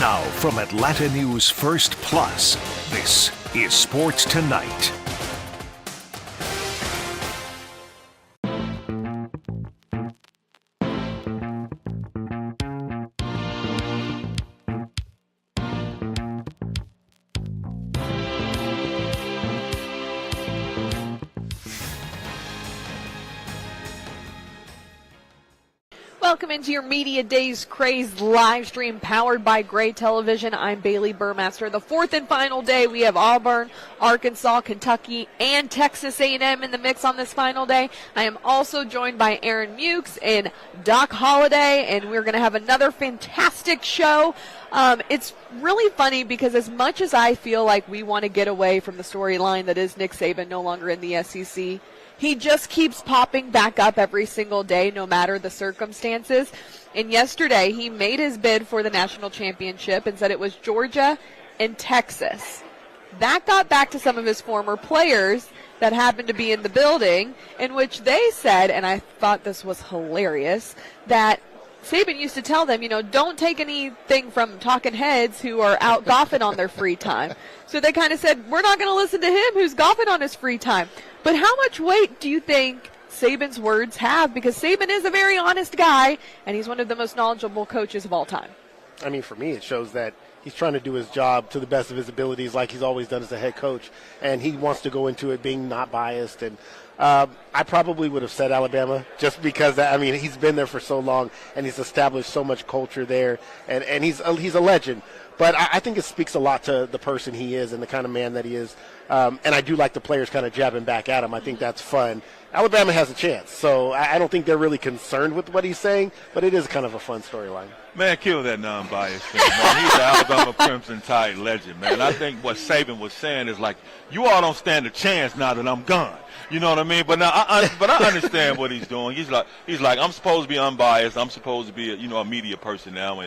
Now from Atlanta News First Plus, this is Sports Tonight. Welcome into your Media Days Craze live stream powered by Gray Television. I'm Bailey Burmaster. The fourth and final day, we have Auburn, Arkansas, Kentucky, and Texas A&M in the mix on this final day. I am also joined by Aaron Mukes and Doc Holliday, and we're going to have another fantastic show. It's really funny because as much as I feel like we want to get away from the storyline that is Nick Saban no longer in the SEC, he just keeps popping back up every single day, no matter the circumstances. And yesterday, he made his bid for the national championship and said it was Georgia and Texas. That got back to some of his former players that happened to be in the building, in which they said, and I thought this was hilarious, that Saban used to tell them, don't take anything from talking heads who are out golfing on their free time. So they kind of said, we're not going to listen to him who's golfing on his free time. But how much weight do you think Saban's words have? Because Saban is a very honest guy, and he's one of the most knowledgeable coaches of all time. I mean, for me, it shows that he's trying to do his job to the best of his abilities like he's always done as a head coach, and he wants to go into it being not biased. And I probably would have said Alabama just because, he's been there for so long, and he's established so much culture there, and he's a legend. But I think it speaks a lot to the person he is and the kind of man that he is. And I do like the players kind of jabbing back at him. I think that's fun. Alabama has a chance, so I don't think they're really concerned with what he's saying, but it is kind of a fun storyline. Man, kill that non-biased thing, man. He's the Alabama Crimson Tide legend, man. I think what Saban was saying is like, you all don't stand a chance now that I'm gone. You know what I mean? But now, I understand what he's doing. He's like, I'm supposed to be unbiased. I'm supposed to be, a media person now.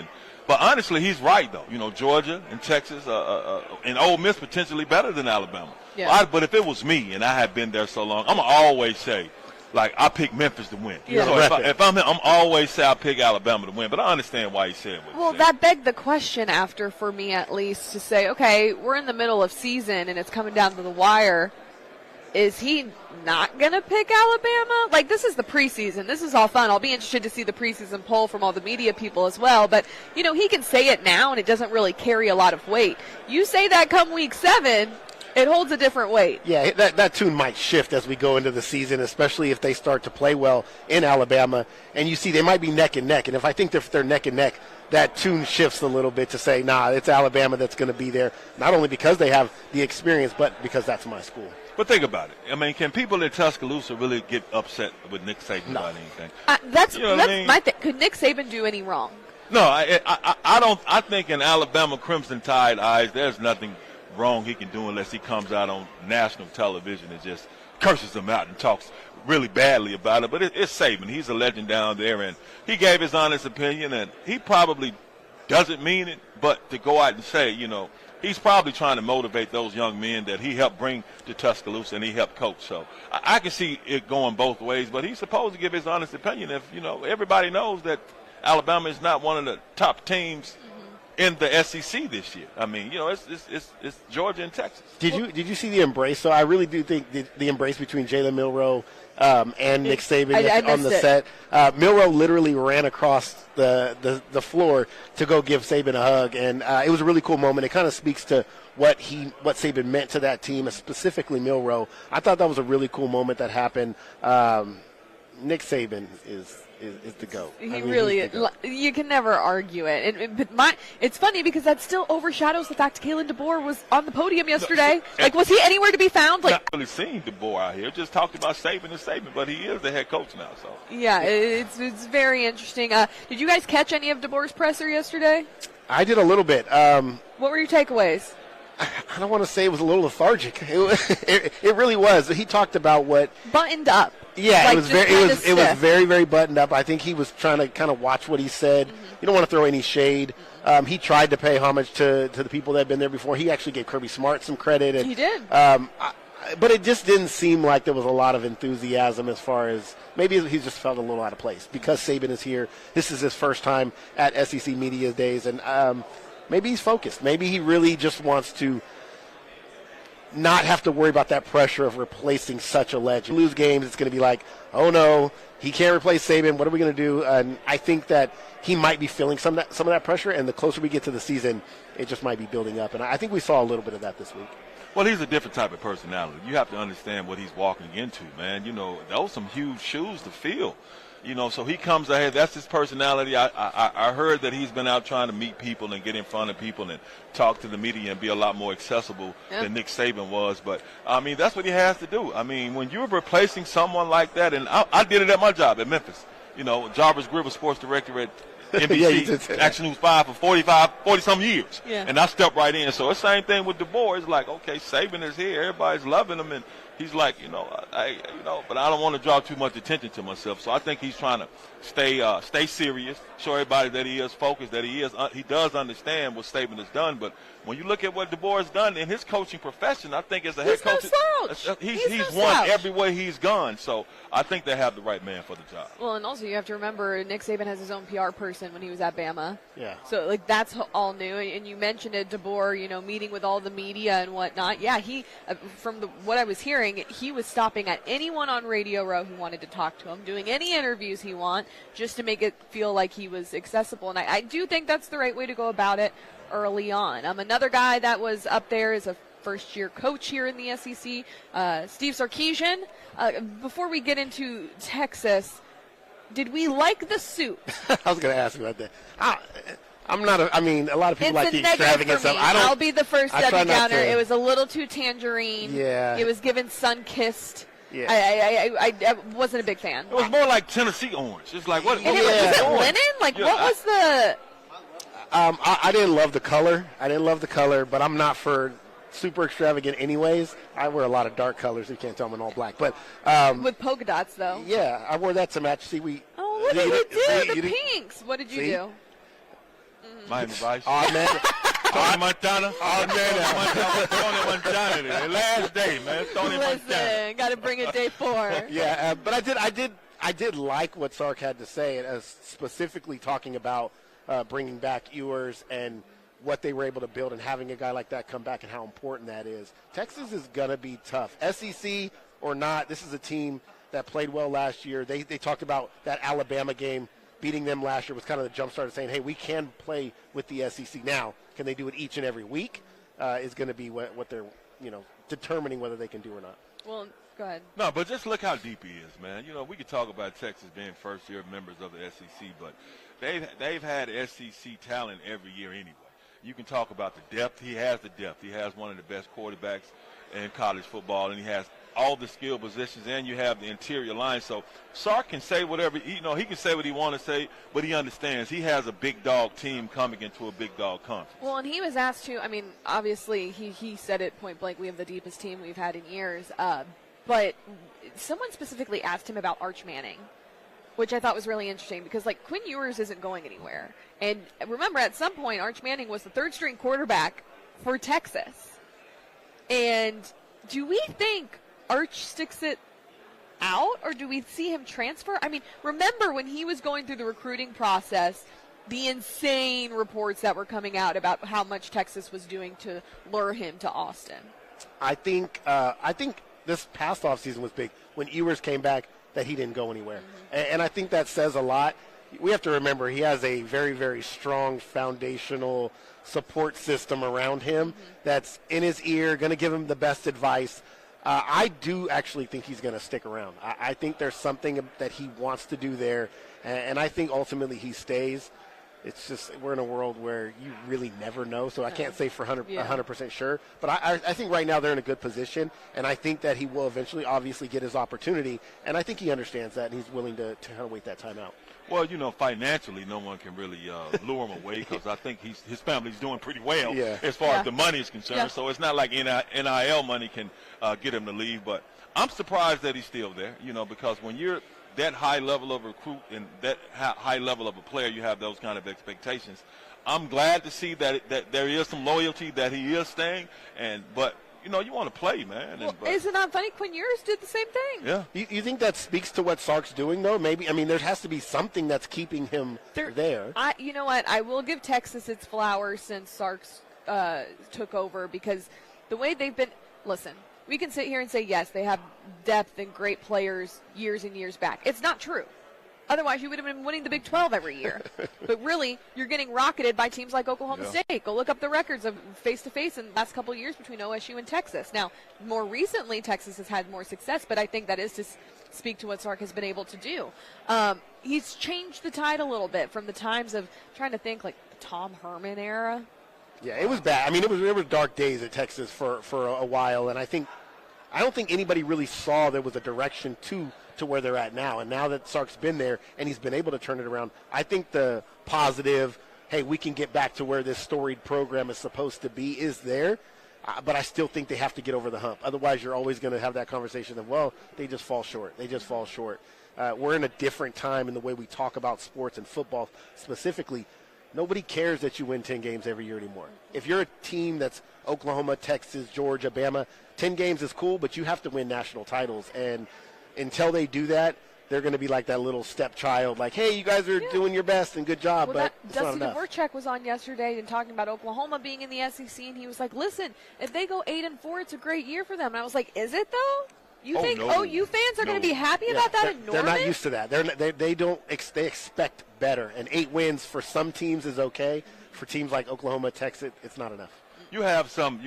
But honestly, he's right though. Georgia and Texas, and Ole Miss potentially better than Alabama. Yeah. But if it was me and I had been there so long, I'm gonna always say, like, I pick Memphis to win. Yeah. So if I'm him, I'm always say I pick Alabama to win. But I understand why he said what he Well, said. that begged the question after, for me at least, to say, okay, we're in the middle of season and it's coming down to the wire. Is he not going to pick Alabama? Like, this is the preseason. This is all fun. I'll be interested to see the preseason poll from all the media people as well. But, he can say it now and it doesn't really carry a lot of weight. You say that come week 7, it holds a different weight. Yeah, that tune might shift as we go into the season, especially if they start to play well in Alabama. And you see they might be neck and neck. And if I think if they're neck and neck, that tune shifts a little bit to say, nah, it's Alabama that's going to be there, not only because they have the experience, but because that's my school. But think about it. I mean, can people in Tuscaloosa really get upset with Nick Saban about anything? That's my thing. Could Nick Saban do any wrong? No, I don't. I think in Alabama Crimson Tide eyes, there's nothing wrong he can do unless he comes out on national television and just curses them out and talks really badly about it. But it's Saban. He's a legend down there, and he gave his honest opinion, and he probably doesn't mean it, but to go out and say, he's probably trying to motivate those young men that he helped bring to Tuscaloosa and he helped coach. So I can see it going both ways, but he's supposed to give his honest opinion. If, everybody knows that Alabama is not one of the top teams in the SEC this year. I mean, it's Georgia and Texas. Did you see the embrace? So I really do think the embrace between Jalen Milroe and Nick Saban on the set. Milroe literally ran across the floor to go give Saban a hug, and it was a really cool moment. It kind of speaks to what Saban meant to that team, and specifically Milroe. I thought that was a really cool moment that happened. Nick Saban is the GOAT. He really is. You can never argue it. But it's funny because that still overshadows the fact Kalen DeBoer was on the podium yesterday. Was he anywhere to be found? Not really seen DeBoer out here. Just talked about Saban, but he is the head coach now. So yeah, it's very interesting. Did you guys catch any of DeBoer's presser yesterday? I did a little bit. What were your takeaways? I don't want to say it was a little lethargic. It really was. He talked about what buttoned up. Yeah, it was very, very buttoned up. I think he was trying to kind of watch what he said. Mm-hmm. You don't want to throw any shade. He tried to pay homage to the people that had been there before. He actually gave Kirby Smart some credit. And, he did. But it just didn't seem like there was a lot of enthusiasm as far as maybe he just felt a little out of place because Saban is here. This is his first time at SEC Media Days, and maybe he's focused. Maybe he really just wants to not have to worry about that pressure of replacing such a legend. Lose games, it's going to be like, oh no, he can't replace Saban. What are we going to do? And I think that he might be feeling some of that pressure, and the closer we get to the season, it just might be building up. And I think we saw a little bit of that this week. Well, he's a different type of personality. You have to understand what he's walking into, man. Those are some huge shoes to fill. So he comes ahead. That's his personality. I heard that he's been out trying to meet people and get in front of people and talk to the media and be a lot more accessible than Nick Saban was. But, that's what he has to do. When you're replacing someone like that, and I did it at my job at Memphis. Jarvis Griver, sports director at NBC, Action News 5 for 40-some years. Yeah. And I stepped right in. So the same thing with DeBoer. It's like, okay, Saban is here. Everybody's loving him. And he's like, but I don't want to draw too much attention to myself. So I think he's trying to stay serious, show everybody that he is focused, that he does understand what Saban has done. But when you look at what DeBoer has done in his coaching profession, I think as a head coach, he's won everywhere he's gone. So I think they have the right man for the job. Well, and also you have to remember Nick Saban has his own PR person when he was at Bama. Yeah. So that's all new. And you mentioned it, DeBoer, meeting with all the media and whatnot. Yeah, he from what I was hearing, he was stopping at anyone on Radio Row who wanted to talk to him, doing any interviews he want, just to make it feel like he was accessible. And I do think that's the right way to go about it early on. Another guy that was up there is a first-year coach here in the SEC, Steve Sarkisian. Before we get into Texas, did we like the suit? I was going to ask you about that. I'm not a lot of people like the extravagant stuff. I'll be the first Debbie Downer. It was a little too tangerine. Yeah. It was given sun-kissed. Yeah. I wasn't a big fan. It was more like Tennessee orange. It's like, what? And was it linen? Like, what was the... I didn't love the color. But I'm not for super extravagant anyways. I wear a lot of dark colors. You can't tell I'm in all black. But with polka dots, though. Yeah, I wore that to match. See, what did we do? The pinks. What did you do? Miami Vice. Oh, man. Tony Montana. Tony Montana. The last day, man. Tony Montana. Listen, got to bring it day 4. Yeah, but I did like what Sark had to say, as specifically talking about bringing back Ewers and what they were able to build and having a guy like that come back and how important that is. Texas is going to be tough. SEC or not, this is a team that played well last year. They talked about that Alabama game. Beating them last year was kind of the jump starter saying, hey, we can play with the SEC now. Can they do it each and every week is going to be what they're, determining whether they can do or not. Well, go ahead. No, but just look how deep he is, man. We could talk about Texas being first-year members of the SEC, but they've had SEC talent every year anyway. You can talk about the depth. He has the depth. He has one of the best quarterbacks in college football, and he has all the skill positions, and you have the interior line. So Sark can say whatever, he can say what he wants to say, but he understands he has a big dog team coming into a big dog conference. Well, and he was asked to, obviously he said it point blank, we have the deepest team we've had in years, but someone specifically asked him about Arch Manning, which I thought was really interesting because, Quinn Ewers isn't going anywhere. And remember, at some point, Arch Manning was the third-string quarterback for Texas. And do we think Arch sticks it out, or do we see him transfer? Remember when he was going through the recruiting process, the insane reports that were coming out about how much Texas was doing to lure him to Austin. I think this past offseason was big when Ewers came back that he didn't go anywhere. Mm-hmm. And I think that says a lot. We have to remember he has a very, very strong foundational support system around him that's in his ear, going to give him the best advice. I do actually think he's going to stick around. I think there's something that he wants to do there, and I think ultimately he stays. It's just we're in a world where you really never know, so I can't say for 100% sure. But I think right now they're in a good position, and I think that he will eventually obviously get his opportunity, and I think he understands that, and he's willing to kind of wait that time out. Well, financially, no one can really lure him away because I think his family's doing pretty well as far as the money is concerned. Yeah. So it's not like NIL money can get him to leave. But I'm surprised that he's still there, because when you're that high level of recruit and that high level of a player, you have those kind of expectations. I'm glad to see that there is some loyalty that he is staying, but you want to play, man. Well, is it not funny? Quinn Ewers did the same thing. Yeah. You think that speaks to what Sark's doing, though? Maybe. I mean, there has to be something that's keeping him there. You know what? I will give Texas its flowers since Sark's took over, because the way they've been – listen, we can sit here and say, yes, they have depth and great players years and years back. It's not true. Otherwise, you would have been winning the Big 12 every year. But really, you're getting rocketed by teams like Oklahoma State. Go look up the records of face-to-face in the last couple of years between OSU and Texas. Now, more recently, Texas has had more success, but I think that is to speak to what Sark has been able to do. He's changed the tide a little bit from the times of trying to think like the Tom Herman era. Yeah, it was bad. I mean, it was dark days at Texas for a while, and I don't think anybody really saw there was a direction to where they're at now. And now that Sark's been there and he's been able to turn it around, I think the positive, hey, we can get back to where this storied program is supposed to be is there. But I still think they have to get over the hump. Otherwise, you're always going to have that conversation of, well, they just fall short. They just fall short. We're in a different time in the way we talk about sports and football specifically. Nobody cares that you win 10 games every year anymore. If you're a team that's Oklahoma, Texas, Georgia, Bama, 10 games is cool, but you have to win national titles. And until they do that, they're going to be like that little stepchild, like, hey, you guys are doing your best and good job, well, but it's Dusty not enough. Dvorak was on yesterday and talking about Oklahoma being in the SEC, and he was like, listen, if they go 8-4, it's a great year for them. And I was like, is it, though? You think OU fans are going to be happy about that in Norman? They're not used to that. They expect better. And 8 wins for some teams is okay. For teams like Oklahoma, Texas, it's not enough. You have some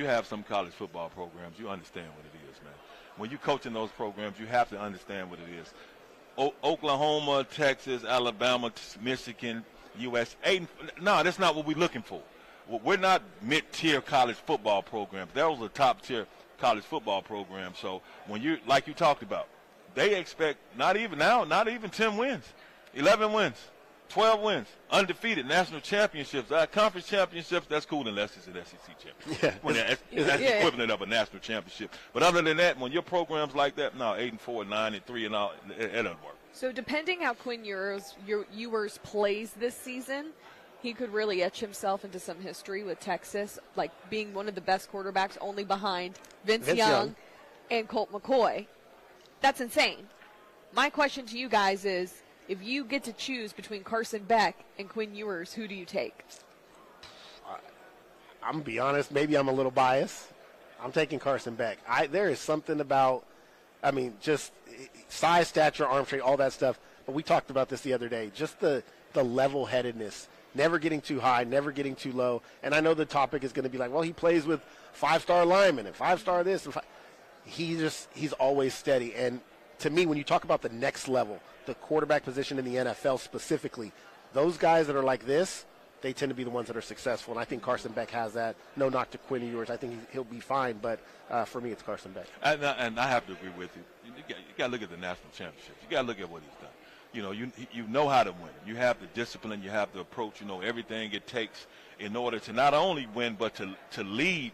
college football programs. You understand what it is, man. When you coach in those programs, you have to understand what it is. Oklahoma, Texas, Alabama, Michigan, U.S. No, that's not what we're looking for. We're not mid-tier college football programs. Those are top-tier college football programs. So when you, like you talked about, they expect not even 10 wins, 11 wins, 12 wins, undefeated, national championships, conference championships. That's cool unless it's an SEC championship. Yeah. That's the equivalent of a national championship. But other than that, when your programs like that, no, 8-4, 9-3, and all, it doesn't work. So depending how Quinn Ewers plays this season, he could really etch himself into some history with Texas, like being one of the best quarterbacks, only behind Vince Young and Colt McCoy. That's insane. My question to you guys is, if you get to choose between Carson Beck and Quinn Ewers, who do you take? I'm going to be honest, maybe I'm a little biased. I'm taking Carson Beck. There is something about, just size, stature, arm strength, all that stuff. But we talked about this the other day. Just the level-headedness, never getting too high, never getting too low. And I know the topic is going to be like, well, he plays with 5-star linemen and 5-star this. And he's always steady. And to me, when you talk about the next level, the quarterback position in the NFL specifically, those guys that are like this, they tend to be the ones that are successful. And I think Carson Beck has that. No knock to Quinn Ewers. I think he'll be fine. But for me, it's Carson Beck. And I have to agree with you. You got to look at the national championships. You got to look at what he's done. You know how to win. You have the discipline. You have the approach. Everything it takes in order to not only win, but to lead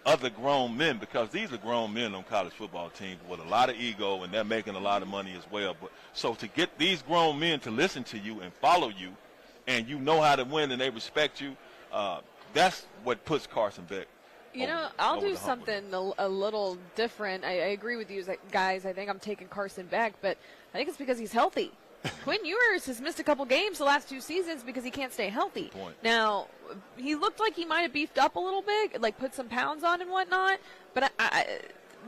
other grown men, because these are grown men on college football teams with a lot of ego, and they're making a lot of money as well. But so to get these grown men to listen to you and follow you, and you know how to win and they respect you, that's what puts Carson Beck. I'll do something a little different. I agree with you guys. I think I'm taking Carson Beck, but I think it's because he's healthy. Quinn Ewers has missed a couple games the last 2 seasons because he can't stay healthy. Now, he looked like he might have beefed up a little bit, like put some pounds on and whatnot, but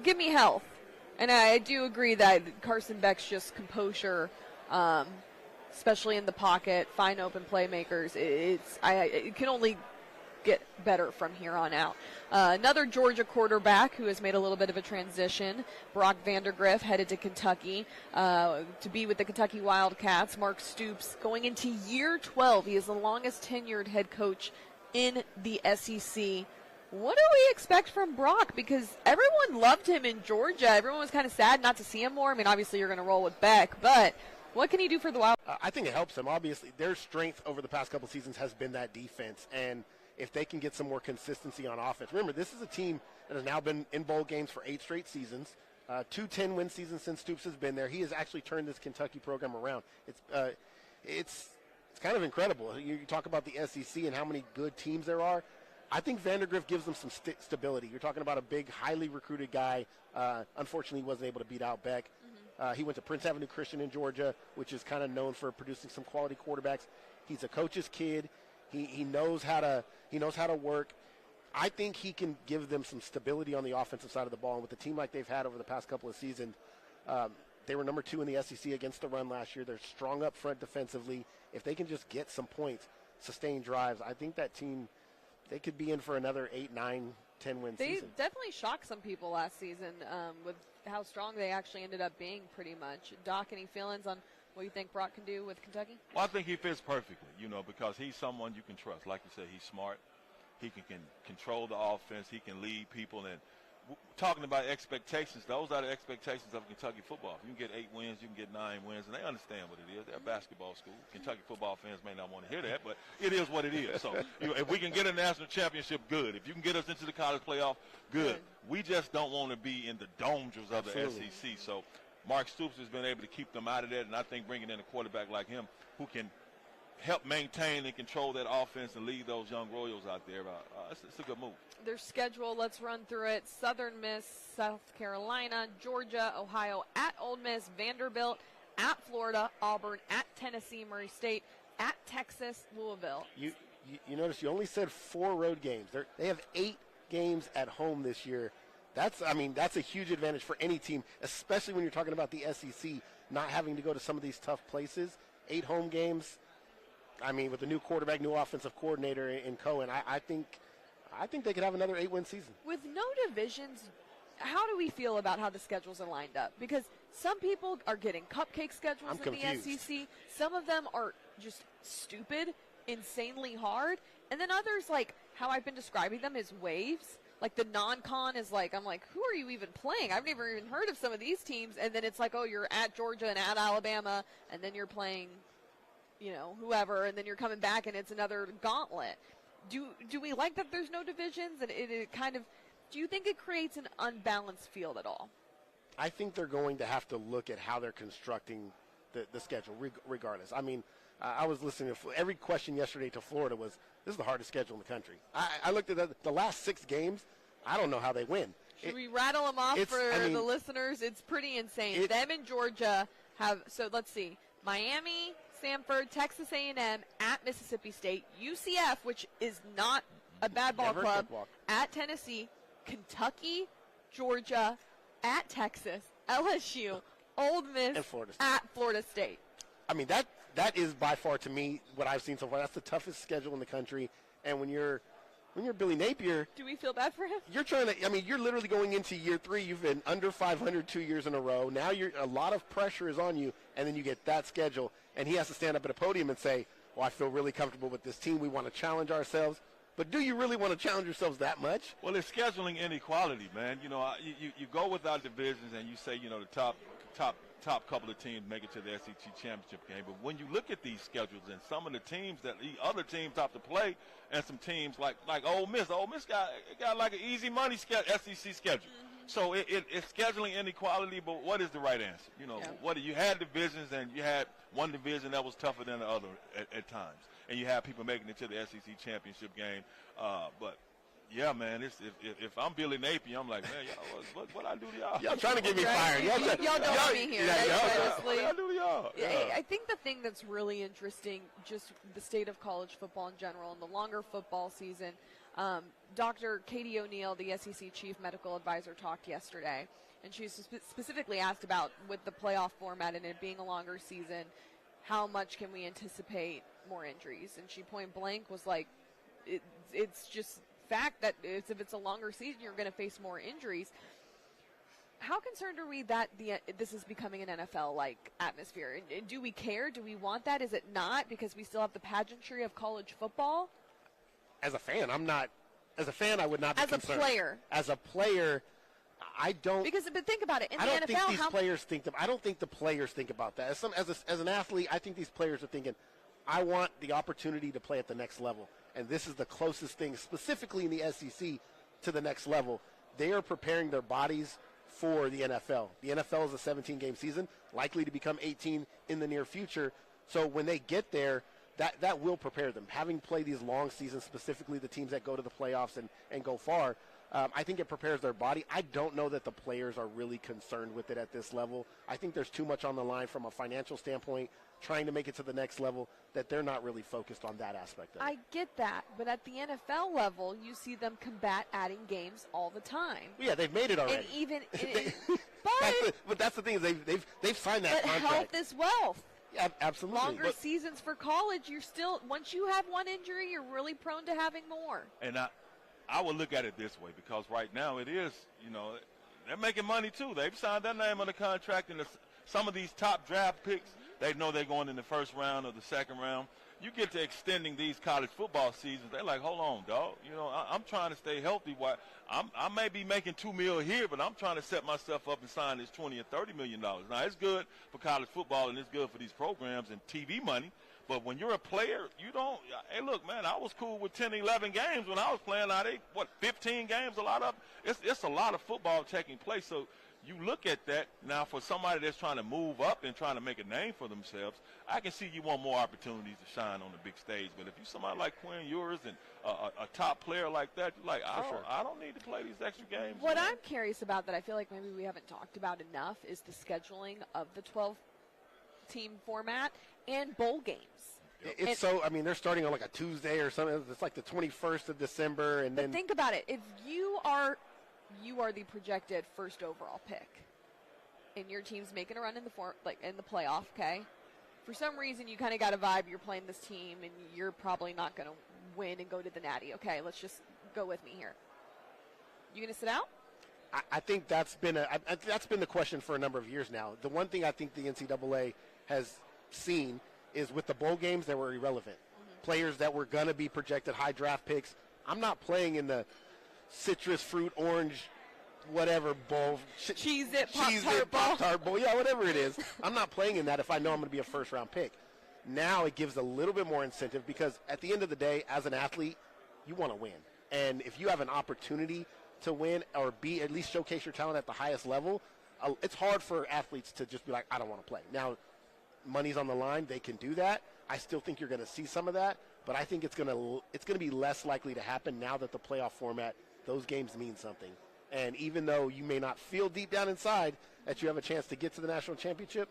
give me health. And I do agree that Carson Beck's just composure, especially in the pocket, find open playmakers. It can only get better from here on out. Another Georgia quarterback who has made a little bit of a transition, Brock Vandergriff, headed to Kentucky to be with the Kentucky Wildcats. Mark Stoops going into year 12. He is the longest tenured head coach in the SEC. What do we expect from Brock? Because everyone loved him in Georgia. Everyone was kind of sad not to see him more. Obviously you're going to roll with Beck, but what can he do for the Wildcats? I think it helps them. Obviously, their strength over the past couple seasons has been that defense, and if they can get some more consistency on offense. Remember, this is a team that has now been in bowl games for 8 straight seasons, 2 10-win seasons since Stoops has been there. He has actually turned this Kentucky program around. It's kind of incredible. You talk about the SEC and how many good teams there are. I think Vandergrift gives them some stability. You're talking about a big, highly recruited guy. Unfortunately, he wasn't able to beat out Beck. He went to Prince Avenue Christian in Georgia, which is kind of known for producing some quality quarterbacks. He's a coach's kid. He knows how to work. I think he can give them some stability on the offensive side of the ball. And with a team like they've had over the past couple of seasons, they were number 2 in the SEC against the run last year. They're strong up front defensively. If they can just get some points, sustain drives, I think that team, they could be in for another 8, 9, 10-win season. They definitely shocked some people last season with how strong they actually ended up being pretty much. Doc, any feelings on what you think Brock can do with Kentucky? Well, I think he fits perfectly, because he's someone you can trust. Like you said, he's smart. He can control the offense. He can lead people. And talking about expectations, those are the expectations of Kentucky football. If you can get 8 wins, you can get 9 wins, and they understand what it is. They're a basketball school. Kentucky football fans may not want to hear that, but it is what it is. So if we can get a national championship, good. If you can get us into the college playoff, good. We just don't want to be in the domes of the SEC. So Mark Stoops has been able to keep them out of that, and I think bringing in a quarterback like him who can help maintain and control that offense and lead those young Royals out there, it's a good move. Their schedule, let's run through it. Southern Miss, South Carolina, Georgia, Ohio, at Ole Miss, Vanderbilt, at Florida, Auburn, at Tennessee, Murray State, at Texas, Louisville. You notice you only said 4 road games. They have 8 games at home this year. That's a huge advantage for any team, especially when you're talking about the SEC not having to go to some of these tough places. 8 home games. With the new quarterback, new offensive coordinator in Cohen, I think they could have another 8-win season. With no divisions, how do we feel about how the schedules are lined up? Because some people are getting cupcake schedules in the SEC. Some of them are just stupid, insanely hard. And then others, like how I've been describing them, is waves. Like the non-con is like, I'm like, who are you even playing? I've never even heard of some of these teams. And then it's like, oh, you're at Georgia and at Alabama, and then you're playing whoever, and then you're coming back and it's another gauntlet. Do we like that there's no divisions? And it kind of, do you think it creates an unbalanced field at all? I think they're going to have to look at how they're constructing the schedule regardless. I was listening to every question yesterday to Florida was, this is the hardest schedule in the country. I looked at the last 6 games. I don't know how they win. Should we rattle them off for the listeners? It's pretty insane. Them and Georgia have, so let's see, Miami, Samford, Texas A&M, at Mississippi State, UCF, which is not a bad ball club, at Tennessee, Kentucky, Georgia, at Texas, LSU, Ole Miss, and Florida State. At Florida State. That is by far, to me, what I've seen so far. That's the toughest schedule in the country. And when you're Billy Napier, do we feel bad for him? You're you're literally going into year 3. You've been under 500 2 years in a row. Now a lot of pressure is on you, and then you get that schedule, and he has to stand up at a podium and say, well, I feel really comfortable with this team. We want to challenge ourselves. But do you really want to challenge yourselves that much? Well, it's scheduling inequality, man. You go without divisions and you say, the top couple of teams make it to the SEC championship game. But when you look at these schedules and some of the teams that the other teams have to play, and some teams like Ole Miss got like an easy money SEC schedule. So it's scheduling inequality. But what is the right answer? You had divisions, and you had one division that was tougher than the other at times, and you had people making it to the SEC championship game. But yeah, man, if I'm Billy Napier, I'm like, man, y'all, what I do to y'all? Y'all trying to get me fired. Y'all don't want me here. What I do to y'all? Yeah. I think the thing that's really interesting, just the state of college football in general and the longer football season, Dr. Katie O'Neill, the SEC chief medical advisor, talked yesterday, and she specifically asked about, with the playoff format and it being a longer season, how much can we anticipate more injuries? And she point blank was like, it's just fact that if it's a longer season, you're going to face more injuries. How concerned are we that this is becoming an NFL-like atmosphere? And do we care? Do we want that? Is it not, because we still have the pageantry of college football? As a fan, I'm not. As a fan, I would not be concerned. As a player? As a player, I don't. But think about it. In the I don't NFL, think these players think. I don't think the players think about that. As an athlete, I think these players are thinking, I want the opportunity to play at the next level. And this is the closest thing, specifically in the SEC, to the next level. They are preparing their bodies for the NFL. The NFL is a 17-game season, likely to become 18 in the near future. So when they get there, that will prepare them. Having played these long seasons, specifically the teams that go to the playoffs and go far, I think it prepares their body. I don't know that the players are really concerned with it at this level. I think there's too much on the line from a financial standpoint, trying to make it to the next level, that they're not really focused on that aspect of it. I get that, but at the NFL level, you see them combat adding games all the time. Yeah, they've made it already. And even, but that's the thing is they've signed that but contract. health is wealth. Yeah, absolutely. Longer seasons for college, you're still, once you have one injury, you're really prone to having more. And I would look at it this way, because right now it is, they're making money too. They've signed their name on the contract, and some of these top draft picks, they know they're going in the first round or the second round. You get to extending these college football seasons, they're like, hold on, dog. I'm trying to stay healthy. I may be making $2 million here, but I'm trying to set myself up and sign this $20 or $30 million. Now, it's good for college football and it's good for these programs and TV money. But when you're a player, you don't. Hey, look, man, I was cool with 10, 11 games when I was playing. Now 15 games? A lot of it's a lot of football taking place. So you look at that now for somebody that's trying to move up and trying to make a name for themselves. I can see you want more opportunities to shine on the big stage. But if you're somebody like Quinn Ewers and a top player like that, you're like, I don't need to play these extra games. What I'm curious about that I feel like maybe we haven't talked about enough is the scheduling of the 12-team format and bowl games. They're starting on like a Tuesday or something. It's like the 21st of December. And then think about it. If you are the projected first overall pick, and your team's making a run in the playoff, okay? For some reason, you kind of got a vibe you're playing this team, and you're probably not going to win and go to the Natty. Okay, let's just go with me here. You going to sit out? I think that's been the question for a number of years now. The one thing I think the NCAA has seen is with the bowl games that were irrelevant. Mm-hmm. Players that were going to be projected high draft picks. I'm not playing in the citrus fruit orange whatever bowl, Cheez-It Pop-Tart bowl, yeah, whatever it is. I'm not playing in that if I know I'm going to be a first round pick. Now it gives a little bit more incentive, because at the end of the day, as an athlete, you want to win, and if you have an opportunity to win or at least showcase your talent at the highest level, it's hard for athletes to just be like, I don't want to play. Now money's on the line, they can do that. I still think you're going to see some of that, but I think it's going to be less likely to happen now that the playoff format, those games mean something. And even though you may not feel deep down inside that you have a chance to get to the national championship,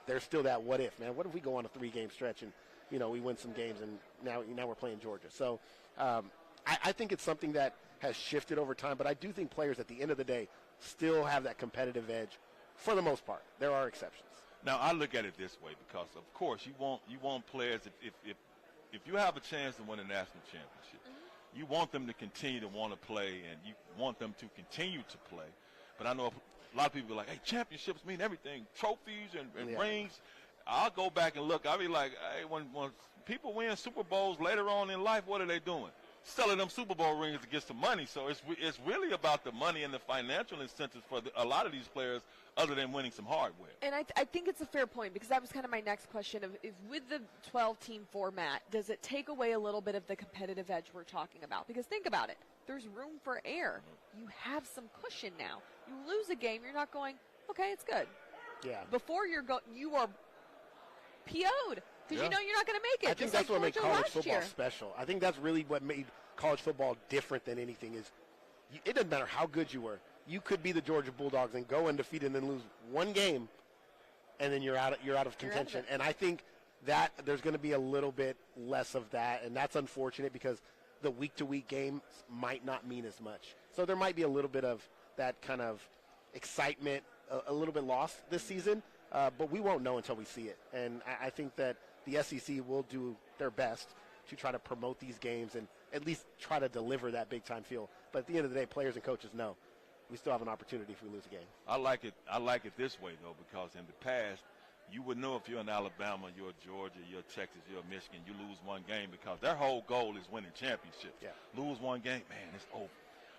there's still that what if, man. What if we go on a 3-game stretch and, we win some games and now we're playing Georgia. So I think it's something that has shifted over time, but I do think players at the end of the day still have that competitive edge for the most part. There are exceptions. Now, I look at it this way, because, of course, you want players, if you have a chance to win a national championship, mm-hmm. you want them to continue to want to play, and you want them to continue to play. But I know a lot of people are like, hey, championships mean everything, trophies and rings. I'll go back and look. I'll be like, hey, when people win Super Bowls later on in life, what are they doing? Selling them Super Bowl rings to get some money. So it's really about the money and the financial incentives for a lot of these players, other than winning some hardware. And I think it's a fair point, because that was kind of my next question of, if with the 12-team format, does it take away a little bit of the competitive edge we're talking about? Because think about it. There's room for error. You have some cushion now. You lose a game, you're not going, okay, it's good. Yeah. Before you are PO'd. Because you know you're not going to make it. I think that's what made college football special. I think that's really what made college football different than anything. Is it doesn't matter how good you were. You could be the Georgia Bulldogs and go undefeated and then lose one game, and then you're out of contention. And I think that there's going to be a little bit less of that, and that's unfortunate, because the week-to-week games might not mean as much. So there might be a little bit of that kind of excitement, a little bit lost this season. But we won't know until we see it. And I think that the SEC will do their best to try to promote these games and at least try to deliver that big-time feel. But at the end of the day, players and coaches know we still have an opportunity if we lose a game. I like it this way, though, because in the past, you would know if you're in Alabama, you're Georgia, you're Texas, you're Michigan, you lose one game, because their whole goal is winning championships. Yeah. Lose one game, man, it's over.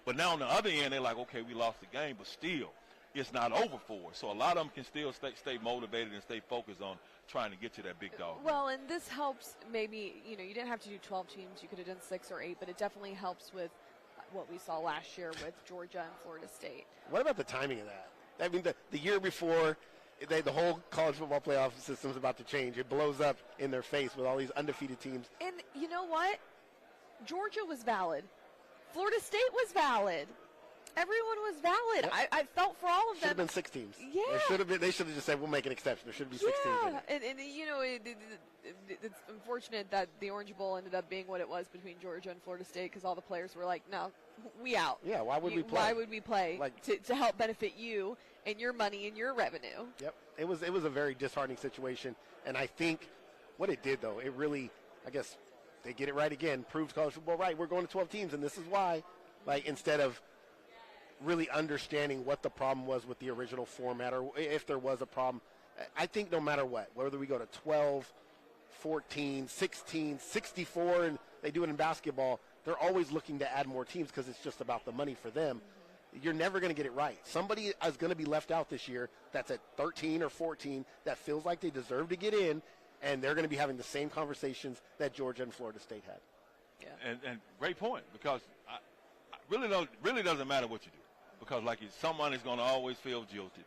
But now on the other end, they're like, okay, we lost the game, but still, it's not over for us. So a lot of them can still stay motivated and stay focused on trying to get to that big dog. Well, and this helps maybe, you didn't have to do 12 teams. You could have done 6 or 8, but it definitely helps with what we saw last year with Georgia and Florida State. What about the timing of that? I mean, the year before, the whole college football playoff system is about to change. It blows up in their face with all these undefeated teams. And you know what? Georgia was valid. Florida State was valid. Everyone was valid. Yep. I felt for all of Should have them. been 6 teams. Yeah. They should have just said, we'll make an exception. There should be 6 teams in it. And you know, it's unfortunate that the Orange Bowl ended up being what it was between Georgia and Florida State because all the players were like, no, we out. Yeah, why would we play? Why would we play? Like, to help benefit you and your money and your revenue. Yep. It was a very disheartening situation. And I think what it did, though, it really, I guess, they get it right again, proved college football right. We're going to 12 teams, and this is why. Like, instead of really understanding what the problem was with the original format or if there was a problem. I think no matter what, whether we go to 12, 14, 16, 64, and they do it in basketball, they're always looking to add more teams because it's just about the money for them. Mm-hmm. You're never going to get it right. Somebody is going to be left out this year that's at 13 or 14 that feels like they deserve to get in, and they're going to be having the same conversations that Georgia and Florida State had. Yeah. And great point, because I really doesn't matter what you do. Because someone is going to always feel jilted.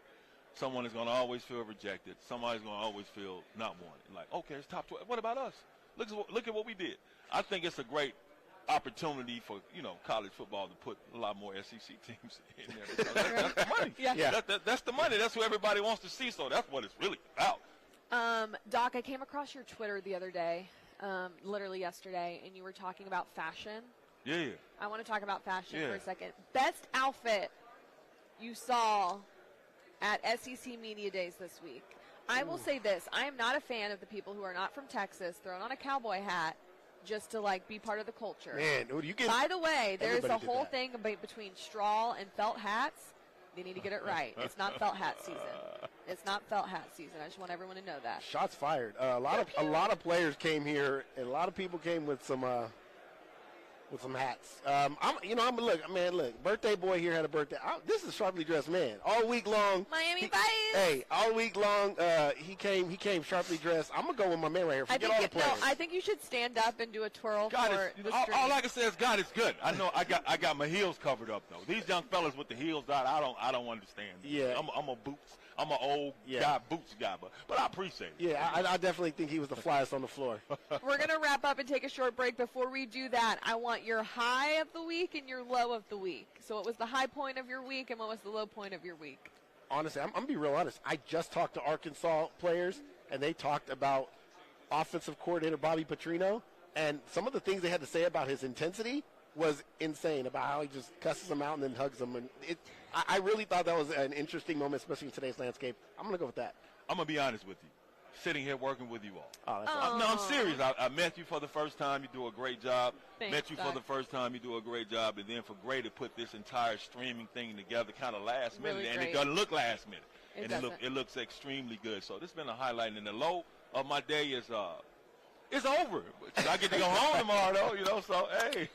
Someone is going to always feel rejected. Somebody's going to always feel not wanted. Like, okay, it's top 12. What about us? Look at what we did. I think it's a great opportunity for, college football to put a lot more SEC teams in there. That's the money. Yeah. That's the money. That's what everybody wants to see, so that's what it's really about. Doc, I came across your Twitter the other day, literally yesterday, and you were talking about fashion. Yeah. I want to talk about fashion for a second. Best outfit you saw at SEC Media Days this week. I will say this. I am not a fan of the people who are not from Texas throwing on a cowboy hat just to, be part of the culture. Man, you get. By the way, there's a whole that. thing between straw and felt hats. They need to get it right. It's not felt hat season. It's not felt hat season. I just want everyone to know that. Shots fired. A lot of players came here, and a lot of people came with some hats. Look, birthday boy here had a birthday. This is a sharply dressed man. All week long. Miami Vice. Hey, all week long, he came sharply dressed. I'm going to go with my man right here. Forget all the players. I think you should stand up and do a twirl for the stream. All I can say is God is good. I know I got my heels covered up, though. These young fellas with the heels out, I don't understand. Yeah. I'm an old guy, boots guy, but I appreciate it. Yeah, I definitely think he was the flyest on the floor. We're going to wrap up and take a short break. Before we do that, I want your high of the week and your low of the week. So what was the high point of your week and what was the low point of your week? Honestly, I'm going to be real honest. I just talked to Arkansas players, and they talked about offensive coordinator Bobby Petrino, and some of the things they had to say about his intensity was insane, about how he just cusses them out and then hugs them. And I really thought that was an interesting moment, especially in today's landscape. I'm going to go with that. I'm going to be honest with you. Sitting here working with you all. Oh, that's awesome. No, I'm serious. I met you for the first time. You do a great job. Thanks, met you Doc. for the first time. You do a great job. And then for Gray to put this entire streaming thing together kind of last minute. Really And great. it doesn't look last minute. It It looks extremely good. So this has been a highlight. And the low of my day is it's over. I get to go home tomorrow, though, so, hey.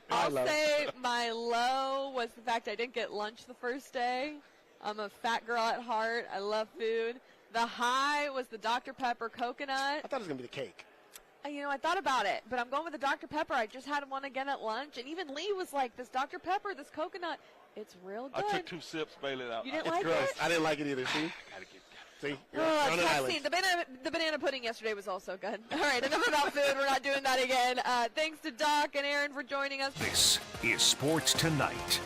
I'll say my low was the fact I didn't get lunch the first day. I'm a fat girl at heart. I love food. The high was the Dr. Pepper coconut. I thought it was going to be the cake. I thought about it, but I'm going with the Dr. Pepper. I just had one again at lunch, and even Lee was like, this Dr. Pepper, this coconut, it's real good. I took 2 sips, bailed it out. You didn't It's like gross. it? I didn't like it either, see? See? You're on an I've island. seen the banana pudding yesterday was also good. All right, enough about food. We're not doing that again. Thanks to Doc and Aaron for joining us. This is Sports Tonight.